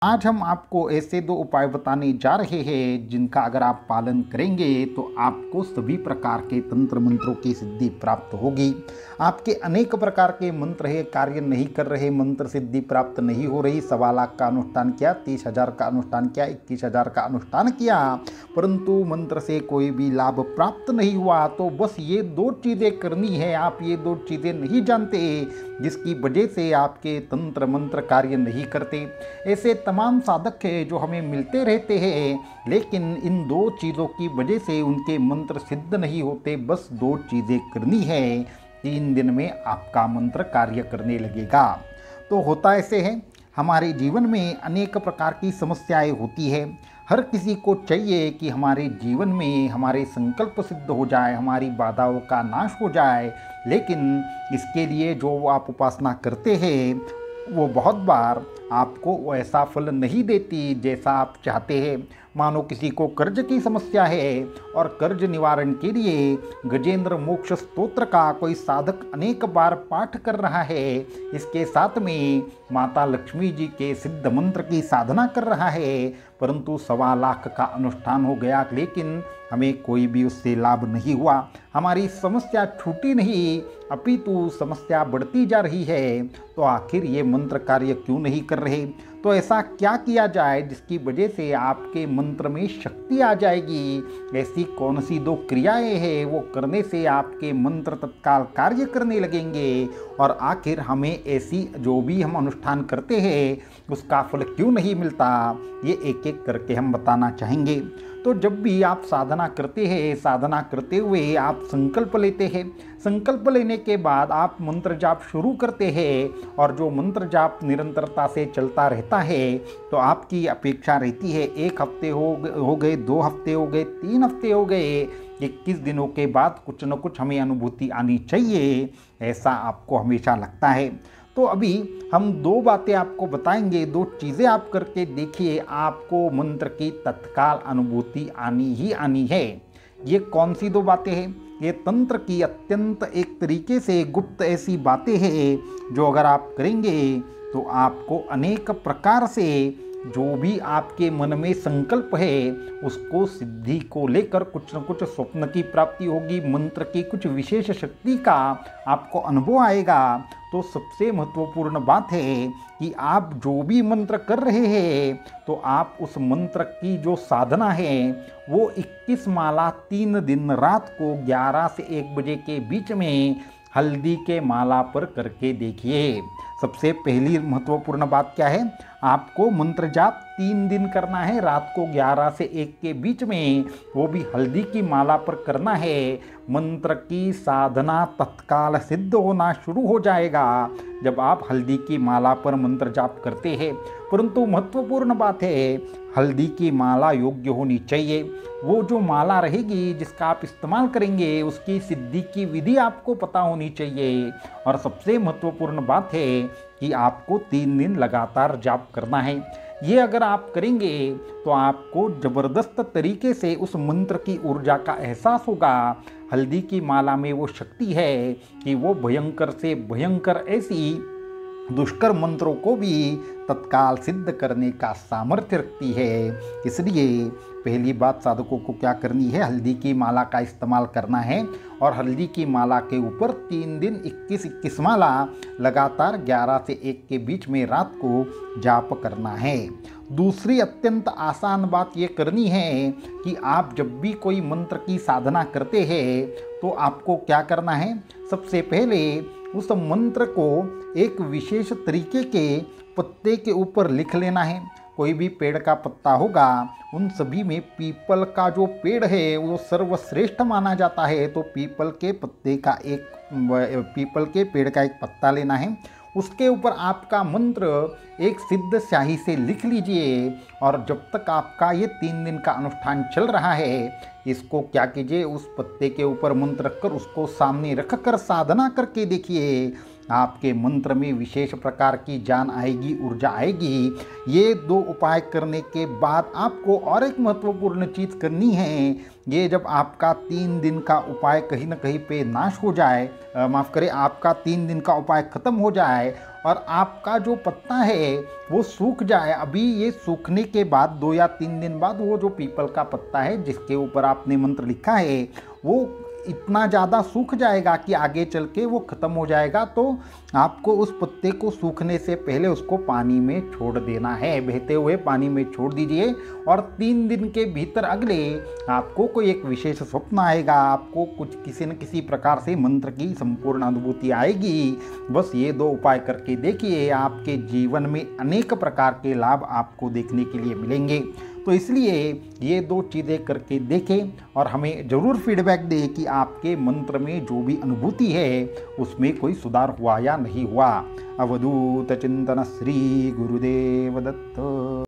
आज हम आपको ऐसे दो उपाय बताने जा रहे हैं जिनका अगर आप पालन करेंगे तो आपको सभी प्रकार के तंत्र मंत्रों की सिद्धि प्राप्त होगी। आपके अनेक प्रकार के मंत्र है, कार्य नहीं कर रहे, मंत्र सिद्धि प्राप्त नहीं हो रही। 1.25 लाख का अनुष्ठान किया, 30,000 का अनुष्ठान किया, 21,000 का अनुष्ठान किया, परंतु मंत्र से कोई भी लाभ प्राप्त नहीं हुआ। तो बस ये दो चीज़ें करनी है। आप ये दो चीज़ें नहीं जानते जिसकी वजह से आपके तंत्र मंत्र कार्य नहीं करते। ऐसे तमाम साधक हैं जो हमें मिलते रहते हैं, लेकिन इन दो चीज़ों की वजह से उनके मंत्र सिद्ध नहीं होते। बस दो चीज़ें करनी है, 3 दिन में आपका मंत्र कार्य करने लगेगा। तो होता ऐसे है, हमारे जीवन में अनेक प्रकार की समस्याएं होती है। हर किसी को चाहिए कि हमारे जीवन में हमारे संकल्प सिद्ध हो जाए, हमारी बाधाओं का नाश हो जाए, लेकिन इसके लिए जो आप उपासना करते हैं वो बहुत बार आपको वैसा फल नहीं देती जैसा आप चाहते हैं। मानो किसी को कर्ज की समस्या है और कर्ज निवारण के लिए गजेंद्र मोक्ष स्तोत्र का कोई साधक अनेक बार पाठ कर रहा है, इसके साथ में माता लक्ष्मी जी के सिद्ध मंत्र की साधना कर रहा है, परंतु 1.25 लाख का अनुष्ठान हो गया, लेकिन हमें कोई भी उससे लाभ नहीं हुआ। हमारी समस्या छूटी नहीं, अपितु समस्या बढ़ती जा रही है। तो आखिर ये मंत्र कार्य क्यों नहीं कर रहे? तो ऐसा क्या किया जाए जिसकी वजह से आपके मंत्र में शक्ति आ जाएगी? ऐसी कौन सी दो क्रियाएं हैं वो करने से आपके मंत्र तत्काल कार्य करने लगेंगे? और आखिर हमें ऐसी जो भी हम अनुष्ठान करते हैं उसका फल क्यों नहीं मिलता? ये एक एक करके हम बताना चाहेंगे। तो जब भी आप साधना करते हैं, साधना करते हुए आप संकल्प लेते हैं, संकल्प लेने के बाद आप मंत्र जाप शुरू करते हैं और जो मंत्र जाप निरंतरता से चलता रहता है, तो आपकी अपेक्षा रहती है 1 हफ्ते हो गए, 2 हफ्ते हो गए, 3 हफ्ते हो गए, 21 दिनों के बाद कुछ न कुछ हमें अनुभूति आनी चाहिए, ऐसा आपको हमेशा लगता है। तो अभी हम 2 बातें आपको बताएंगे, 2 चीज़ें आप करके देखिए, आपको मंत्र की तत्काल अनुभूति आनी ही आनी है। ये कौन सी 2 बातें हैं? ये तंत्र की अत्यंत एक तरीके से गुप्त ऐसी बातें हैं जो अगर आप करेंगे तो आपको अनेक प्रकार से जो भी आपके मन में संकल्प है उसको सिद्धि को लेकर कुछ न कुछ स्वप्न की प्राप्ति होगी, मंत्र की कुछ विशेष शक्ति का आपको अनुभव आएगा। तो सबसे महत्वपूर्ण बात है कि आप जो भी मंत्र कर रहे हैं तो आप उस मंत्र की जो साधना है वो 21 माला 3 दिन रात को 11 से 1 बजे के बीच में हल्दी के माला पर करके देखिए। सबसे पहली महत्वपूर्ण बात क्या है? आपको मंत्र जाप 3 दिन करना है, रात को 11 से 1 के बीच में, वो भी हल्दी की माला पर करना है। मंत्र की साधना तत्काल सिद्ध होना शुरू हो जाएगा जब आप हल्दी की माला पर मंत्र जाप करते हैं। परंतु महत्वपूर्ण बात है, हल्दी की माला योग्य होनी चाहिए। वो जो माला रहेगी जिसका आप इस्तेमाल करेंगे उसकी सिद्धि की विधि आपको पता होनी चाहिए। और सबसे महत्वपूर्ण बात है कि आपको 3 दिन लगातार जाप करना है। ये अगर आप करेंगे तो आपको ज़बरदस्त तरीके से उस मंत्र की ऊर्जा का एहसास होगा। हल्दी की माला में वो शक्ति है कि वो भयंकर से भयंकर ऐसी दुष्कर मंत्रों को भी तत्काल सिद्ध करने का सामर्थ्य रखती है। इसलिए पहली बात साधकों को क्या करनी है? हल्दी की माला का इस्तेमाल करना है और हल्दी की माला के ऊपर 3 दिन 21 माला लगातार 11 से 1 के बीच में रात को जाप करना है। दूसरी अत्यंत आसान बात ये करनी है कि आप जब भी कोई मंत्र की साधना करते हैं तो आपको क्या करना है? सबसे पहले उस मंत्र को एक विशेष तरीके के पत्ते के ऊपर लिख लेना है। कोई भी पेड़ का पत्ता होगा, उन सभी में पीपल का जो पेड़ है वो सर्वश्रेष्ठ माना जाता है। तो पीपल के पेड़ का एक पत्ता लेना है, उसके ऊपर आपका मंत्र एक सिद्ध स्याही से लिख लीजिए और जब तक आपका ये 3 दिन का अनुष्ठान चल रहा है, इसको क्या कीजिए, उस पत्ते के ऊपर मंत्र रखकर उसको सामने रखकर साधना करके देखिए। आपके मंत्र में विशेष प्रकार की जान आएगी, ऊर्जा आएगी। ये 2 उपाय करने के बाद आपको और एक महत्वपूर्ण चीज़ करनी है। ये जब आपका 3 दिन का उपाय कहीं ना कहीं पे नाश हो जाए, माफ़ करें, आपका 3 दिन का उपाय ख़त्म हो जाए और आपका जो पत्ता है वो सूख जाए। अभी ये सूखने के बाद 2 या 3 दिन बाद वो जो पीपल का पत्ता है जिसके ऊपर आपने मंत्र लिखा है वो इतना ज़्यादा सूख जाएगा कि आगे चल के वो ख़त्म हो जाएगा। तो आपको उस पत्ते को सूखने से पहले उसको पानी में छोड़ देना है, बहते हुए पानी में छोड़ दीजिए। और 3 दिन के भीतर अगले आपको कोई एक विशेष स्वप्न आएगा, आपको कुछ किसी न किसी प्रकार से मंत्र की संपूर्ण अनुभूति आएगी। बस ये 2 उपाय करके देखिए, आपके जीवन में अनेक प्रकार के लाभ आपको देखने के लिए मिलेंगे। तो इसलिए ये 2 चीज़ें करके देखें और हमें ज़रूर फीडबैक दें कि आपके मंत्र में जो भी अनुभूति है उसमें कोई सुधार हुआ या नहीं हुआ। अवधूत चिंतन श्री गुरुदेव दत्त।